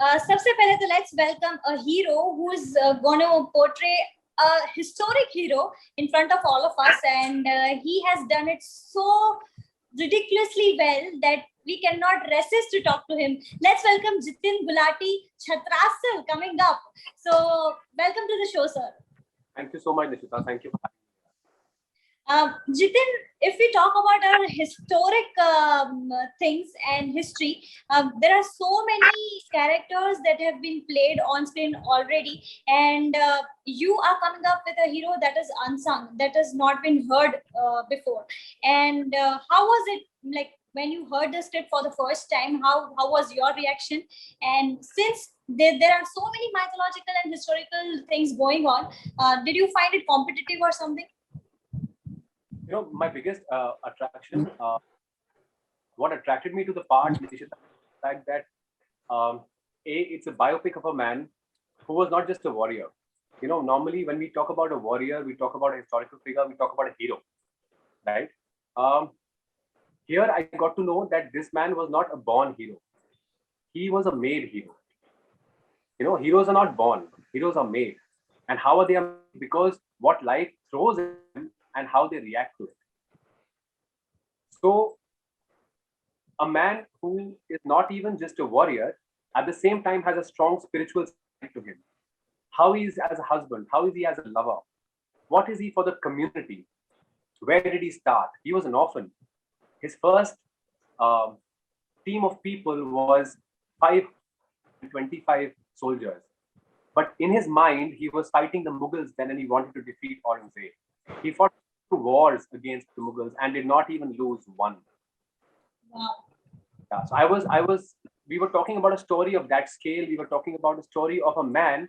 सबसे पहले तो let's welcome a hero who's going to portray a historic hero in front of all of us, and he has done it so ridiculously well that we cannot resist to talk to him. Let's welcome Jitin Gulati Chhatrasal coming up. So welcome to the show, sir. Thank you so much, Nishita. Thank you for having me. Jitin, if we talk about our historic things and history, there are so many characters that have been played on screen already, and you are coming up with a hero that is unsung, that has not been heard before. And how was it like when you heard the script for the first time? How was your reaction? And since there are so many mythological and historical things going on, did you find it competitive or something? You know, my biggest attraction, what attracted me to the part, Nishita, the fact that it's a biopic of a man who was not just a warrior. You know, normally when we talk about a warrior, we talk about a historical figure, we talk about a hero, right? Um, Here I got to know that this man was not a born hero. He was a made hero. You know, heroes are not born; heroes are made. And how are they made? Because what life throws at them and how they react to it. So a man who is not even just a warrior, at the same time has a strong spiritual side to him. How he is as a husband, how is he as a lover, what is he for the community, where did he start? He was an orphan. His first um, team of people was 525 soldiers. But in his mind, he was fighting the Mughals then and he wanted to defeat Aurangzeb. He fought 2 wars against the Mughals and did not even lose one. Wow. Yeah, so we were talking about a story of that scale. We were talking about a story of a man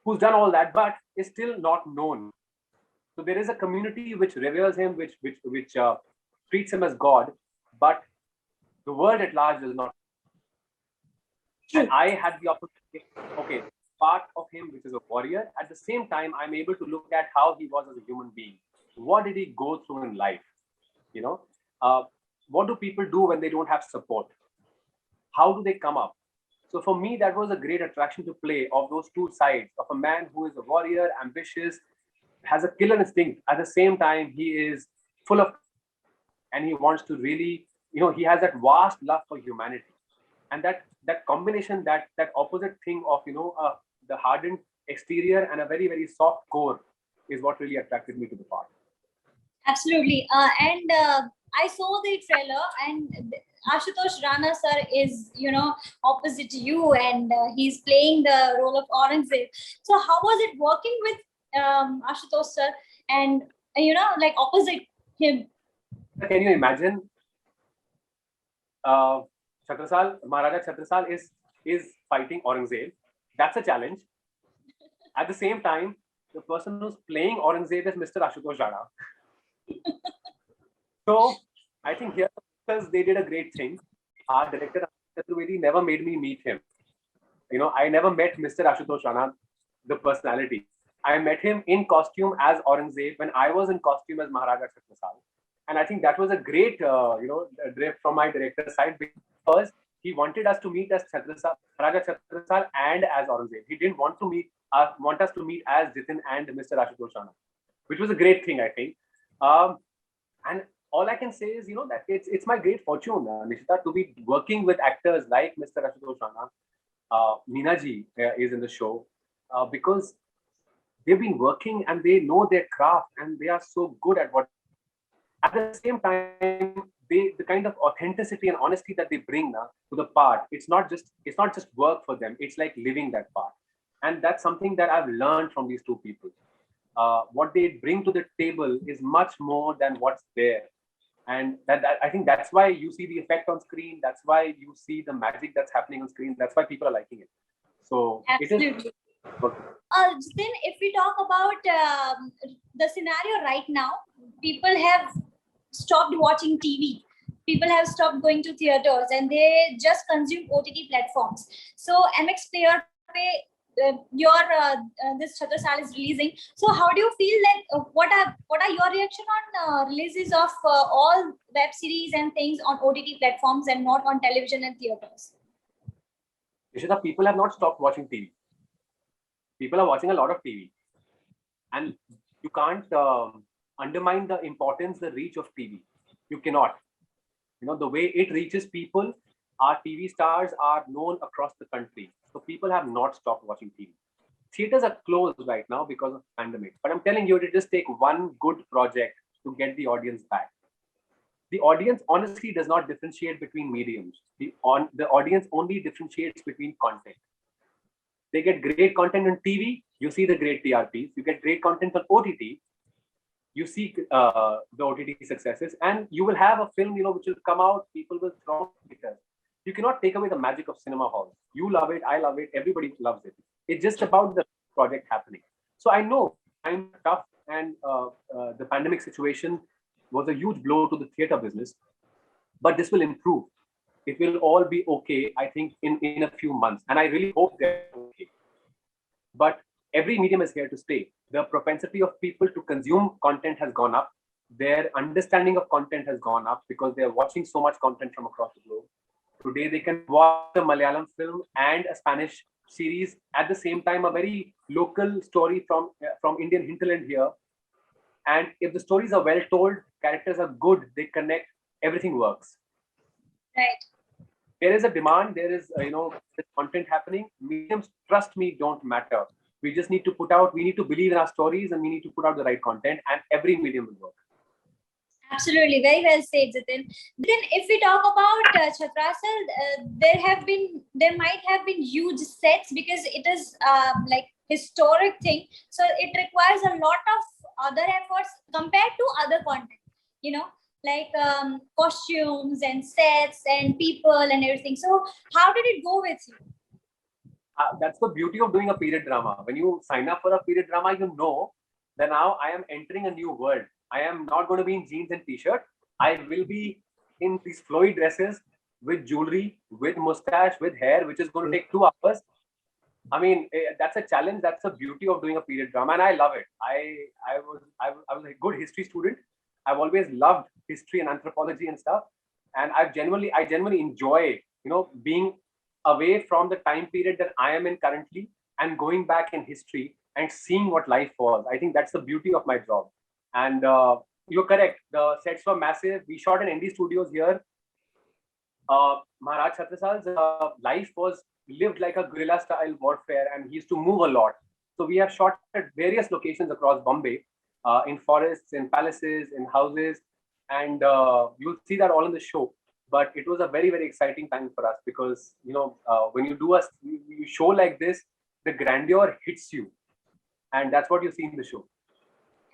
who's done all that, but is still not known. So there is a community which reveres him, which treats him as God, but the world at large does not. And I had the opportunity, okay, part of him, which is a warrior. At the same time, I'm able to look at how he was as a human being. What did he go through in life? You know, uh, what do people do when they don't have support? How do they come up? So for me, that was a great attraction to play of those two sides of a man who is a warrior, ambitious, has a killer instinct. At the same time, he is full of and he wants to really, you know, he has that vast love for humanity. And that combination, that opposite thing of, you know, the hardened exterior and a very, very soft core is what really attracted me to the part. Absolutely. And I saw the trailer, and Ashutosh Rana sir is, opposite you, and he's playing the role of Aurangzeb. So how was it working with Ashutosh sir and, like opposite him? Can you imagine uh, Chhatrasal, Maharaja Chhatrasal is fighting Aurangzeb? That's a challenge. At the same time, the person who's playing Aurangzeb is Mr. Ashutosh Rana. So I think here because they did a great thing. Our director Chaturvedi never made me meet him. You know, I never met Mr. Ashutosh Rana, the personality. I met him in costume as Aurangzeb when I was in costume as Maharaja Chhatrasal. And I think that was a great, drift from my director's side because he wanted us to meet as Chhatrasal, Maharaja Chhatrasal and as Aurangzeb. He didn't want us to meet as Jitin and Mr. Ashutosh Rana, which was a great thing, I think. And all I can say is, you know, that it's my great fortune, Nishita, to be working with actors like Mr. Ashutosh Rana. Meena ji is in the show because they've been working and they know their craft and they are so good at what. At the same time, the kind of authenticity and honesty that they bring to the part, it's not just work for them. It's like living that part, and that's something that I've learned from these two people. What they bring to the table is much more than what's there, and that I think that's why you see the effect on screen. That's why you see the magic that's happening on screen. That's why people are liking it. So Absolutely. it is. Then, if we talk about the scenario right now, people have stopped watching TV. People have stopped going to theaters and they just consume OTT platforms. So MX Player Pay, this Chhatrasal is releasing. So how do you feel like? What are your reaction on releases of all web series and things on OTT platforms and not on television and theaters? Ishita, people have not stopped watching TV. People are watching a lot of TV, and you can't undermine the importance, the reach of TV. You cannot. You know, the way it reaches people, our TV stars are known across the country. So people have not stopped watching TV. Theaters are closed right now because of pandemic. But I'm telling you, it just take one good project to get the audience back. The audience honestly does not differentiate between mediums. The audience only differentiates between content. They get great content on TV, you see the great TRPs. You get great content on OTT, you see the OTT successes, and you will have a film, which will come out, people will throng theaters. You cannot take away the magic of cinema halls. You love it, I love it, everybody loves it. It's just about the project happening. So I know I'm tough, and the pandemic situation was a huge blow to the theater business, but this will improve. It will all be okay, I think, in a few months, and I really hope they're okay. But every medium is here to stay. The propensity of people to consume content has gone up. Their understanding of content has gone up because they are watching so much content from across the globe. Today, they can watch a Malayalam film and a Spanish series at the same time, a very local story from Indian hinterland here. And if the stories are well told, characters are good, they connect, everything works. Right. There is a demand, there is there's content happening. Mediums, trust me, don't matter. We just need to we need to believe in our stories, and we need to put out the right content, and every medium will work. Absolutely, very well said, Jitin. Then, if we talk about Chhatrasal, there might have been huge sets because it is like historic thing. So it requires a lot of other efforts compared to other content. You know, like costumes and sets and people and everything. So how did it go with you? That's the beauty of doing a period drama. When you sign up for a period drama, you know that now I am entering a new world. I am not going to be in jeans and t-shirt. I will be in these flowy dresses with jewelry, with mustache, with hair, which is going to take 2 hours. I mean, that's a challenge. That's the beauty of doing a period drama, and I love it. I was a good history student. I've always loved history and anthropology and stuff, and I genuinely enjoy being away from the time period that I am in currently and going back in history and seeing what life was. I think that's the beauty of my job. And you're correct. The sets were massive. We shot in ND Studios here. Maharaj Chhatrasal's life was lived like a guerrilla style warfare, and he used to move a lot. So we have shot at various locations across Bombay, in forests, in palaces, in houses, and you'll see that all in the show. But it was a very, very exciting time for us because when you do you show like this, the grandeur hits you, and that's what you see in the show.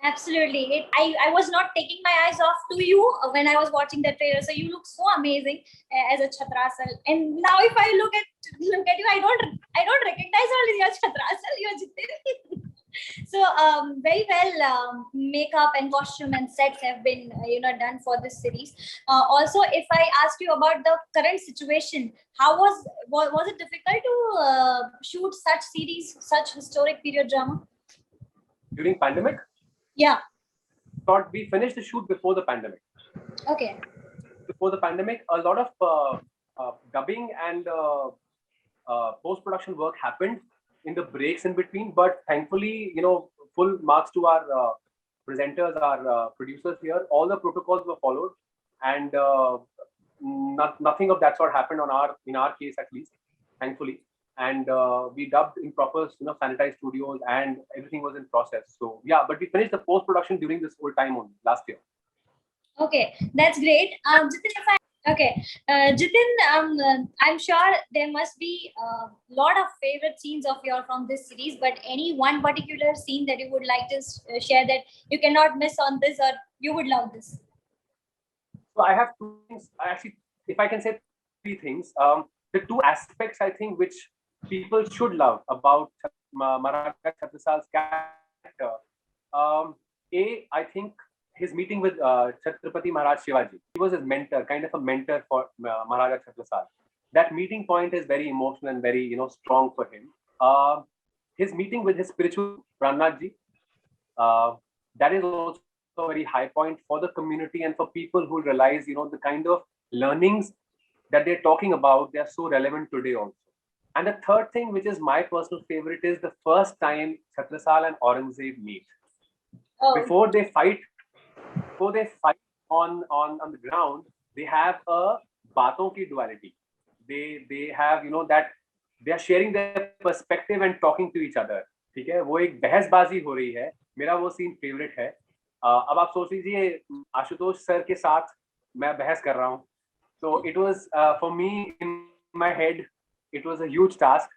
Absolutely. I was not taking my eyes off to you when I was watching the trailer. So you look so amazing as a Chhatrasal. And now if I look at you, I don't recognize only your Chhatrasal, your Jitin. So very well makeup and costume and sets have been done for this series. Also, if I ask you about the current situation, how was it difficult to shoot such series, such historic period drama during pandemic? Yeah. Thought we finished the shoot before the pandemic. Okay. Before the pandemic, a lot of dubbing and post-production work happened in the breaks in between. But thankfully, full marks to our presenters, our producers here. All the protocols were followed, and nothing of that sort happened in our case, at least, thankfully. And we dubbed in proper sanitized studios, and everything was in process. So yeah, but we finished the post-production during this whole time only last year. Okay, that's great. Jitin, I'm sure there must be a lot of favorite scenes of yours from this series, but any one particular scene that you would like to share that you cannot miss on this, or you would love this? So I have two things. Actually, if I can say three things, the two aspects I think which people should love about Maharaj Chhatrasal's character. I think his meeting with Chhatrapati Maharaj Shivaji. He was his mentor, kind of a mentor for Maharaj Chhatrasal. That meeting point is very emotional and very strong for him. His meeting with his spiritual Prannathji, that is also a very high point for the community and for people who realize the kind of learnings that they're talking about, they are so relevant today also. And the third thing, which is my personal favorite, is the first time Chhatrasal and Aurangzeb meet. Oh, Before they fight on the ground, they have a baaton ki duality. They have, you know, that they are sharing their perspective and talking to each other. ठीक है, वो एक बहसबाजी हो रही है. मेरा वो scene favourite है. अब आप सोच लीजिए आशुतोष सर के साथ मैं बहस कर रहा हूँ. So it was for me in my head, it was a huge task.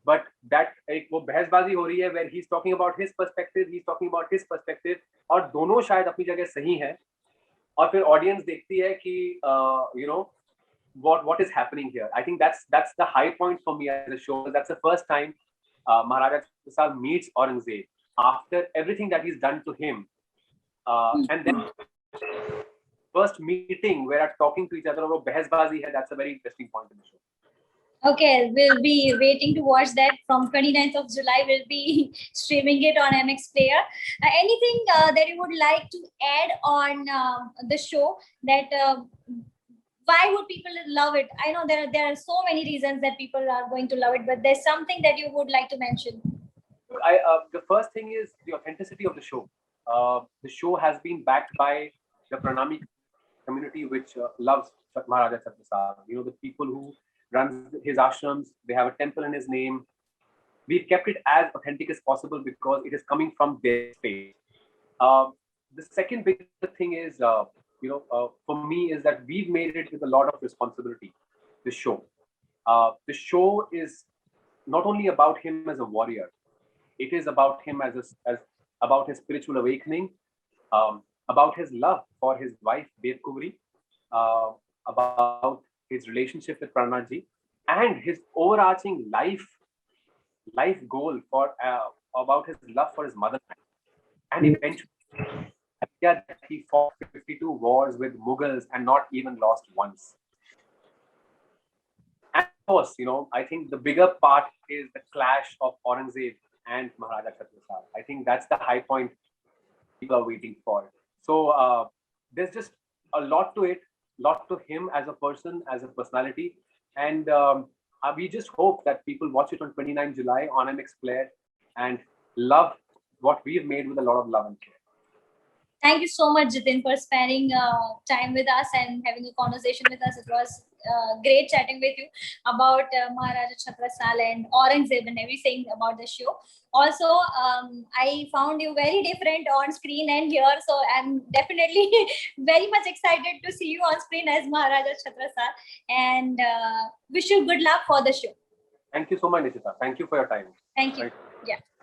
But that एक वो बहसबाजी हो रही है where he's talking about his perspective, he's talking about his perspective, और दोनों शायद अपनी जगह सही हैं. और फिर ऑडियंस देखती है कि you know what is happening here. I think that's the high point for me as a show. That's the first time Maharaja Prasad meets Aurangzeb after everything that he's done to him, and then first meeting where are talking to each other. वो बहसबाजी है. That's a very interesting point in the show. okay. We'll be waiting to watch that from 29th of July. We'll be streaming it on MX Player. Anything that you would like to add on the show that why would people love it? I know there are so many reasons that people are going to love it, but there's something that you would like to mention. The first thing is the authenticity of the show. The show has been backed by the Pranami community, which loves Maharaja Chhatrasal. You know, the people who run his ashrams, they have a temple in his name. We've kept it as authentic as possible because it is coming from their space. The second big thing is, for me, is that we've made it with a lot of responsibility. The show is not only about him as a warrior. It is about him as about his spiritual awakening, about his love for his wife Dev Kumari, about his relationship with Pranaji, and his overarching life goal for about his love for his motherland. And eventually, he fought 52 wars with Mughals and not even lost once. And of course, you know, I think the bigger part is the clash of Aurangzeb and Maharaja Chhatrasal. I think that's the high point people are waiting for. So there's just a lot to it, lot to him as a person, as a personality, and we just hope that people watch it on 29 July on MX Player and love what we've made with a lot of love and care. Thank you so much, Jitin, for spending time with us and having a conversation with us. It was great chatting with you about Maharaja Chhatrasal and Aurangzeb and everything about the show. Also, I found you very different on screen and here, so I'm definitely very much excited to see you on screen as Maharaja Chhatrasal, and wish you good luck for the show. Thank you so much, Nishita. Thank you for your time. Thank you. Right. Yeah.